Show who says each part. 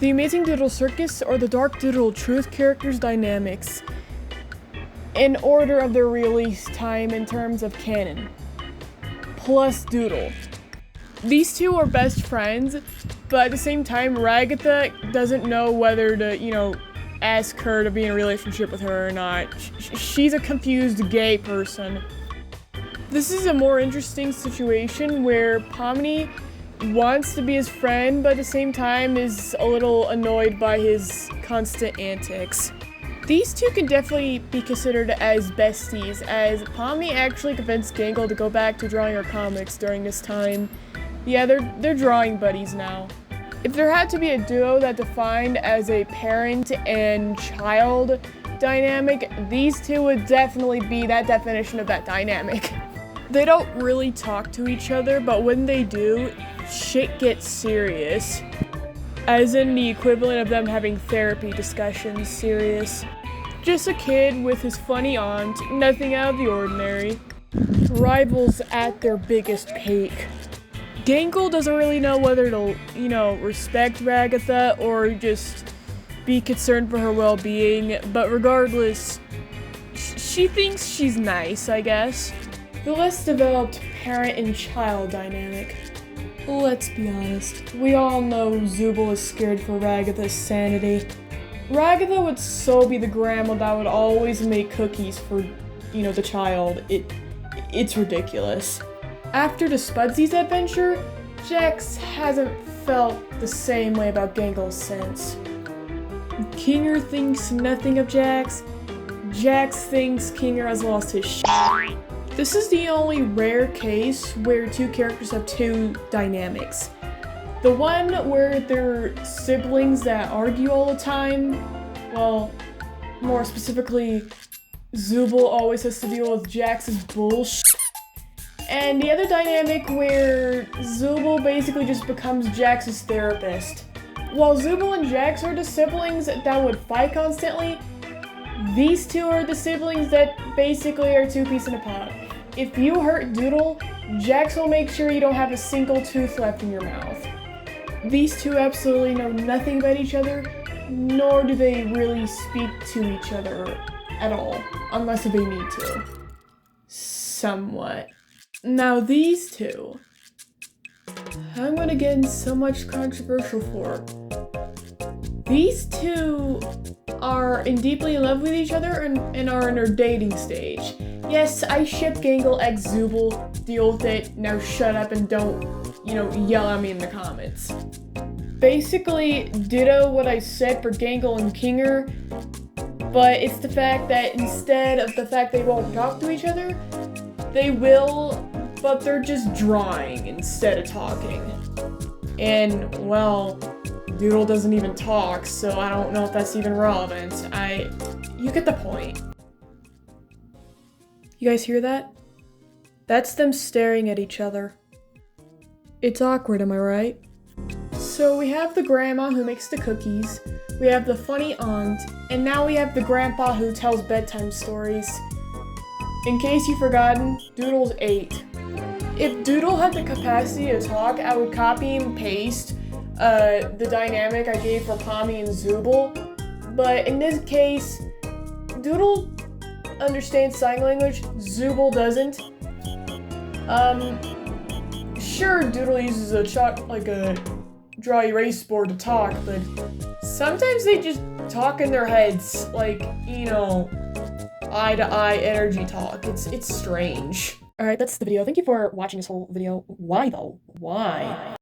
Speaker 1: The Amazing Doodle Circus or the Dark Doodle Truth characters' dynamics in order of their release time in terms of canon, plus Doodle. These two are best friends, but at the same time, Ragatha doesn't know whether to, ask her to be in a relationship with her or not. She's a confused gay person. This is a more interesting situation where Pomni wants to be his friend, but at the same time is a little annoyed by his constant antics. These two can definitely be considered as besties, as Pomni actually convinced Gangle to go back to drawing her comics during this time. Yeah, they're drawing buddies now. If there had to be a duo that defined as a parent and child dynamic, these two would definitely be that definition of that dynamic. They don't really talk to each other, but when they do, shit gets serious. As in the equivalent of them having therapy discussions serious. Just a kid with his funny aunt, nothing out of the ordinary. Rivals at their biggest peak. Gangle doesn't really know whether to, respect Ragatha or just be concerned for her well-being, but regardless, she thinks she's nice, I guess. The less developed parent and child dynamic. Let's be honest, we all know Zooble is scared for Ragatha's sanity. Ragatha would so be the grandma that would always make cookies for, the child. It's ridiculous. After the Spudsies adventure, Jax hasn't felt the same way about Gangle since. Kinger thinks nothing of Jax. Jax thinks Kinger has lost his shit. This is the only rare case where two characters have two dynamics. The one where they're siblings that argue all the time, well, more specifically, Zooble always has to deal with Jax's bullshit. And the other dynamic where Zooble basically just becomes Jax's therapist. While Zooble and Jax are the siblings that would fight constantly, these two are the siblings that basically are two peas in a pod. If you hurt Doodle, Jax will make sure you don't have a single tooth left in your mouth. These two absolutely know nothing about each other, nor do they really speak to each other at all, unless they need to. Somewhat. Now these two, I'm gonna get in so much controversial for. These two are deeply in love with each other and are in their dating stage. Yes, I ship Gangle x Zooble, deal with it, now shut up and don't, yell at me in the comments. Basically, ditto what I said for Gangle and Kinger, but it's the fact that instead of the fact they won't talk to each other, they will, but they're just drawing instead of talking. And, well, Doodle doesn't even talk, so I don't know if that's even relevant. You get the point. You guys hear that? That's them staring at each other. It's awkward, am I right? So we have the grandma who makes the cookies, we have the funny aunt, and now we have the grandpa who tells bedtime stories. In case you've forgotten, Doodle's 8. If Doodle had the capacity to talk, I would copy and paste the dynamic I gave for Pomni and Zooble, but in this case, Doodle understands sign language, Zooble doesn't. Sure, Doodle uses a dry erase board to talk, but sometimes they just talk in their heads, eye-to-eye energy talk. It's strange. Alright, that's the video. Thank you for watching this whole video. Why though? Why?